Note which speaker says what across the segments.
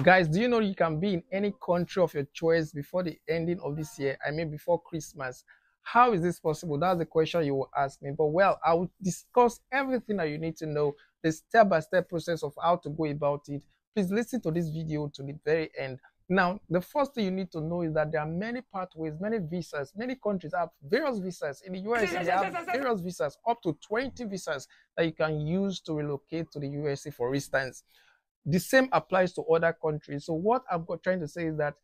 Speaker 1: Guys, do you know you can be in any country of your choice before the ending of this year? I mean, before Christmas. How is this possible? That's the question you will ask me. But well, I will discuss everything that you need to know, the step-by-step process of how to go about it. Please listen to this video to the very end. Now, the first thing you need to know is that there are many pathways, many visas. Many countries have various visas. In the USA, they have various visas, up to 20 visas that you can use to relocate to the USA, for instance. The same applies to other countries. So what I'm trying to say is that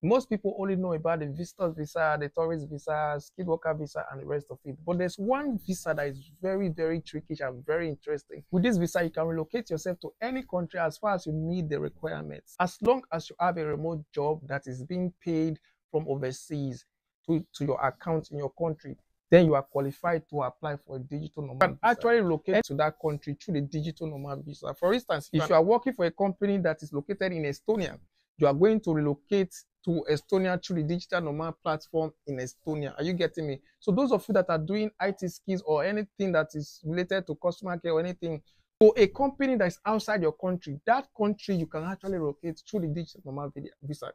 Speaker 1: most people only know about the visitor visa, the tourist visa, skilled worker visa, and the rest of it. But there's one visa that is very, very tricky and very interesting. With this visa, you can relocate yourself to any country as far as you meet the requirements. As long as you have a remote job that is being paid from overseas to your account in your country, then you are qualified to apply for a digital nomad visa. You can actually relocate to that country through the digital nomad visa. For instance, if you are working for a company that is located in Estonia, you are going to relocate to Estonia through the digital nomad platform in Estonia. Are you getting me? So those of you that are doing IT skills or anything that is related to customer care or anything, to a company that is outside your country, that country you can actually relocate through the digital nomad visa.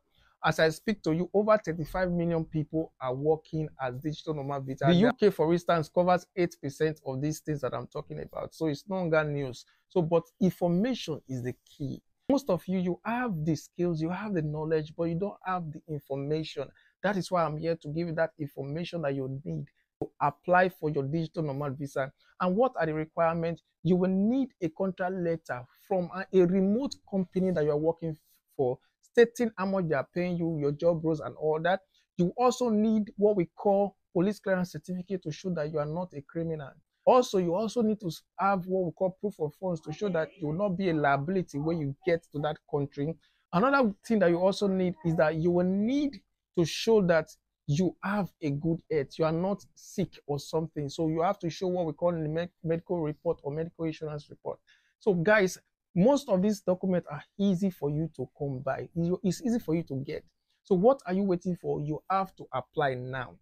Speaker 1: As I speak to you, over 35 million people are working as digital nomad visa. The UK, for instance, covers 8% of these things that I'm talking about. So it's no longer news. So, but information is the key. Most of you, you have the skills, you have the knowledge, but you don't have the information. That is why I'm here to give you that information that you need to apply for your digital nomad visa. And what are the requirements? You will need a contract letter from a remote company that you are working for, stating how much they are paying you, your job roles, and all that. You also need what we call police clearance certificate to show that you are not a criminal. Also, you also need to have what we call proof of funds to show that you will not be a liability when you get to that country. Another thing that you also need is that you will need to show that you have a good health. You are not sick or something. So you have to show what we call the medical report or medical insurance report. So guys, most of these documents are easy for you to come by. It's easy for you to get. So what are you waiting for? You have to apply now.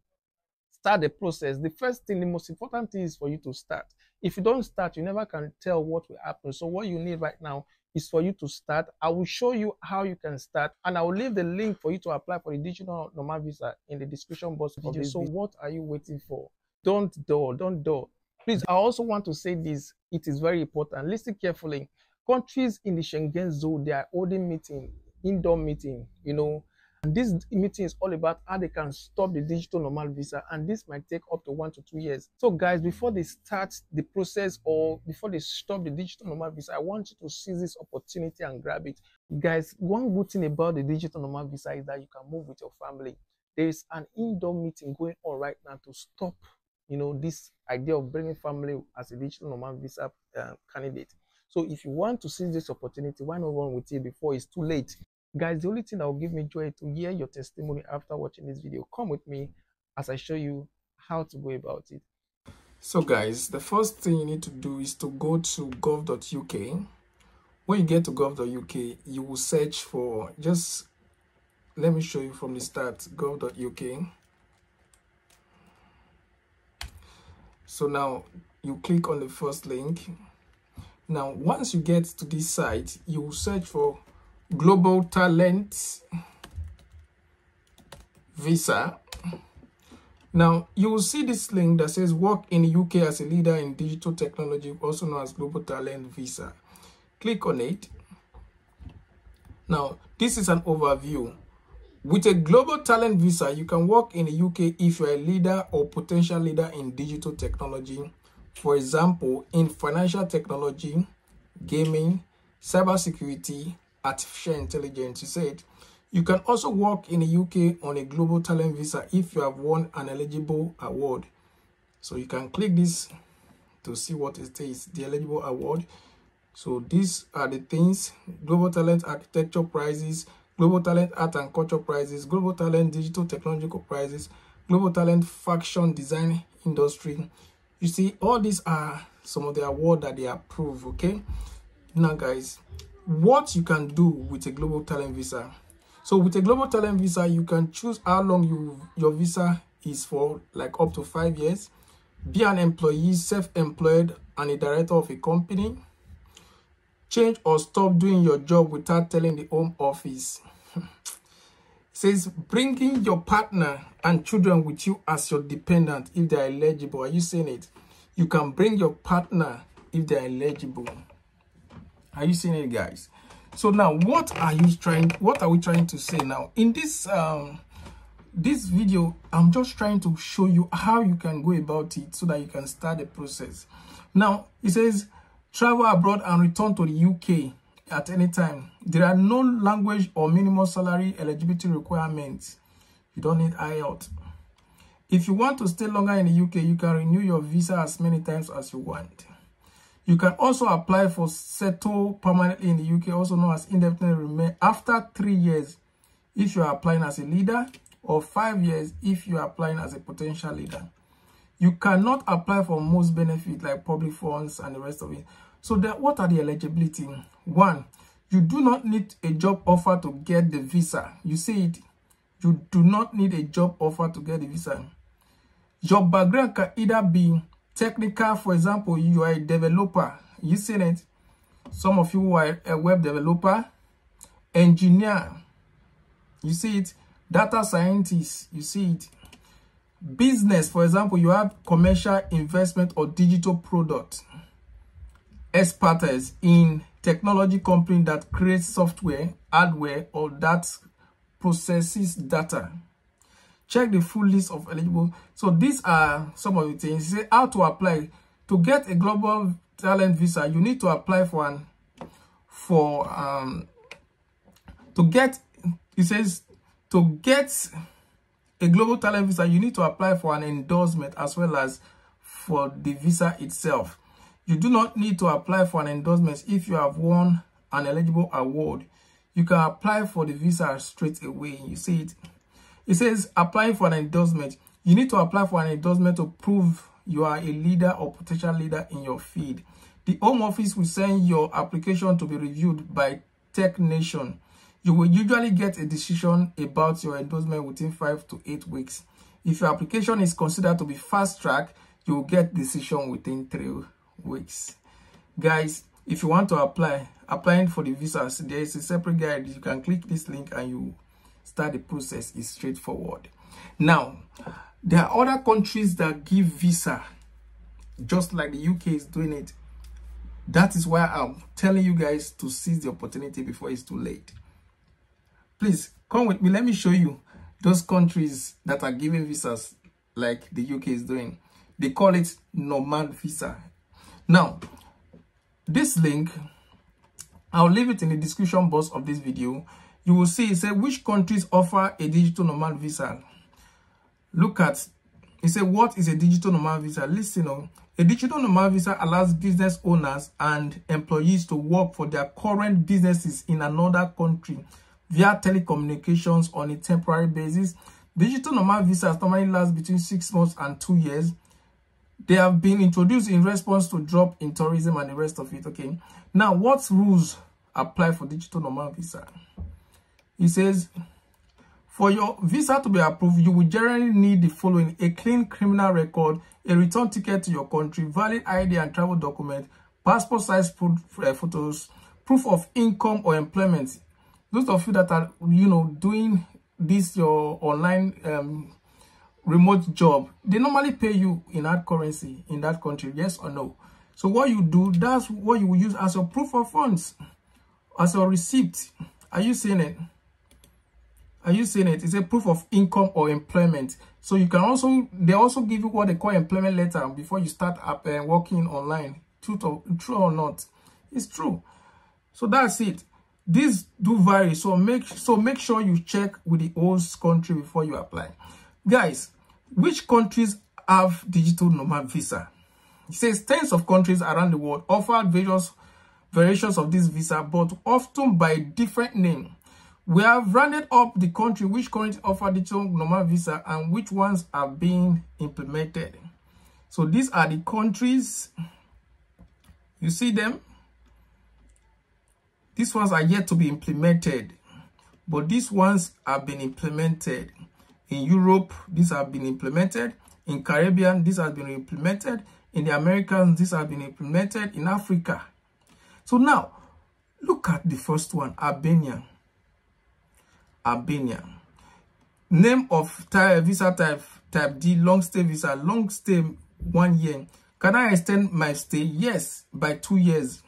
Speaker 1: Start the process. The first thing, the most important thing is for you to start. If you don't start, you never can tell what will happen. So what you need right now is for you to start. I will show you how you can start, and I will leave the link for you to apply for the digital nomad visa in the description box of this video. So what are you waiting for? Don't do. Please, I also want to say this. It is very important. Listen carefully. Countries in the Schengen zone, they are holding meeting, indoor meeting, and this meeting is all about how they can stop the digital nomad visa, and this might take up to 1 to 2 years. So guys, before they start the process or before they stop the digital nomad visa, I want you to seize this opportunity and grab it. Guys, one good thing about the digital nomad visa is that you can move with your family. There is an indoor meeting going on right now to stop, this idea of bringing family as a digital nomad visa candidate. So if you want to seize this opportunity, why not run with it before it's too late? Guys, the only thing that will give me joy to hear your testimony after watching this video. Come with me as I show you how to go about it.
Speaker 2: So guys, the first thing you need to do is to go to gov.uk. When you get to gov.uk, you will search for, let me show you from the start, gov.uk. So now you click on the first link. Now, once you get to this site, you will search for Global Talent Visa. Now, you will see this link that says work in the UK as a leader in digital technology, also known as Global Talent Visa. Click on it. Now, this is an overview. With a Global Talent Visa, you can work in the UK if you're a leader or potential leader in digital technology. For example, in financial technology, gaming, cybersecurity, artificial intelligence. He said, you can also work in the UK on a global talent visa if you have won an eligible award. So you can click this to see what it is, the eligible award. So these are the things: Global Talent Architecture Prizes, Global Talent Art and Culture Prizes, Global Talent Digital Technological Prizes, Global Talent Fashion Design Industry. You see, all these are some of the awards that they approve, okay? Now guys, what you can do with a global talent visa. So with a global talent visa, you can choose how long your visa is for, like up to 5 years. Be an employee, self-employed, and a director of a company. change or stop doing your job without telling the Home Office. It says bringing your partner and children with you as your dependent if they are eligible. Are you saying it? You can bring your partner if they are eligible. Are you seeing it, guys? So now, what are we trying to say now? In this this video, I'm just trying to show you how you can go about it so that you can start the process. Now, it says travel abroad and return to the UK at any time. There are no language or minimum salary eligibility requirements. You don't need IELTS. If you want to stay longer in the UK, you can renew your visa as many times as you want. You can also apply for settle permanently in the UK, also known as indefinite remain, after 3 years if you are applying as a leader, or 5 years if you are applying as a potential leader. You cannot apply for most benefits like public funds and the rest of it. So what are the eligibility? 1, you do not need a job offer to get the visa. You see it. You do not need a job offer to get the visa. Your background can either be technical, for example, you are a developer. You see it. Some of you are a web developer, engineer. You see it. Data scientist. You see it. Business, for example, you have commercial investment or digital product. Expertise in technology company that creates software, hardware, or that processes data. Check the full list of eligible. So these are some of the things. Say how to apply. To get a global talent visa, you need to apply for an to get a global talent visa, you need to apply for an endorsement as well as for the visa itself. You do not need to apply for an endorsement if you have won an eligible award. You can apply for the visa straight away. You see it. It says applying for an endorsement. You need to apply for an endorsement to prove you are a leader or potential leader in your field. The Home Office will send your application to be reviewed by Tech Nation. You will usually get a decision about your endorsement within 5 to 8 weeks. If your application is considered to be fast track, you will get decision within 3 weeks. Guys, if you want to applying for the visas, there is a separate guide. You can click this link and you start the process. Is straightforward. Now, there are other countries that give visa, just like the UK is doing it. That is why I'm telling you guys to seize the opportunity before it's too late. Please come with me. Let me show you those countries that are giving visas like the UK is doing. They call it Nomad visa. Now, this link, I'll leave it in the description box of this video. You will see it says which countries offer a digital nomad visa. Look at it. Says what is a digital nomad visa? Listen on. A digital nomad visa allows business owners and employees to work for their current businesses in another country via telecommunications on a temporary basis. Digital nomad visas normally last between 6 months and 2 years. They have been introduced in response to drop in tourism and the rest of it. Okay. Now, what rules apply for digital nomad visa? It says, for your visa to be approved, you will generally need the following: a clean criminal record, a return ticket to your country, valid ID and travel document, passport size photos, proof of income or employment. Those of you that are, doing this, your online remote job, they normally pay you in hard currency in that country, yes or no? So what you do, that's what you will use as your proof of funds, as your receipt. Are you seeing it? Are you seeing it? It's a proof of income or employment. So you can also, they also give you what they call employment letter before you start up working online. True or not? It's true. So that's it. These do vary. So make sure you check with the host country before you apply. Guys, which countries have digital nomad visa? It says tens of countries around the world offer various variations of this visa, but often by different name. We have rounded up the country which currently offer digital nomad visa and which ones are being implemented. So these are the countries. You see them? These ones are yet to be implemented, but these ones have been implemented. In Europe, these have been implemented. In Caribbean, these have been implemented. In the Americas, these have been implemented. In Africa. So now, Look at the first one, Albania. Albania. Name of visa type D, long stay visa, long stay 1 year. Can I extend my stay? Yes, by 2 years.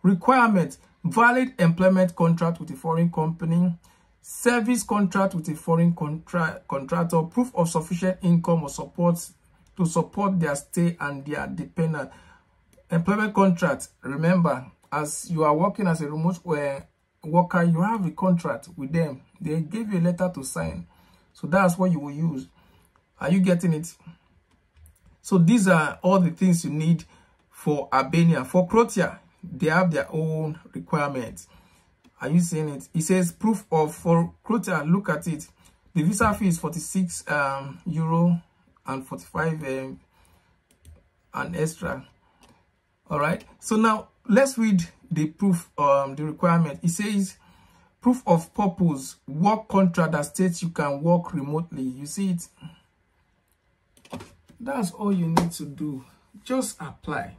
Speaker 2: Requirement, valid employment contract with a foreign company, service contract with a foreign contractor, proof of sufficient income or support to support their stay and their dependent. Employment contract, remember, as you are working as a remote worker, you have a contract with them. They give you a letter to sign. So that's what you will use. Are you getting it? So these are all the things you need for Albania. For Croatia, they have their own requirements. Are you seeing it? It says proof of, for Croatia, look at it. The visa fee is 46 euro and 45 and extra. All right. So now let's read the proof, the requirement. It says proof of purpose, work contract that states you can work remotely. You see it? That's all you need to do. Just apply.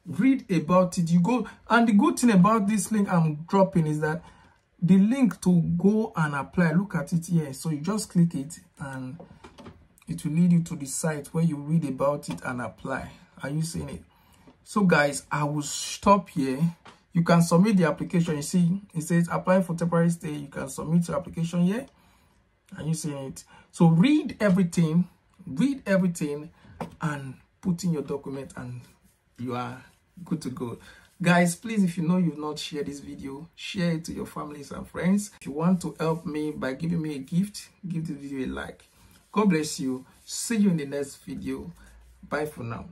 Speaker 2: Read about it. You go, and the good thing about this link I'm dropping is that the link to go and apply, look at it here. So you just click it and it will lead you to the site where you read about it and apply. Are you seeing it? So guys, I will stop here. You can submit the application. You see, it says apply for temporary stay. You can submit your application here. Are you seeing it? So read everything and put in your document and you are good to go. Guys, please, if you know you've not shared this video, share it to your families and friends. If you want to help me by giving me a gift, give this video a like. God bless you. See you in the next video. Bye for now.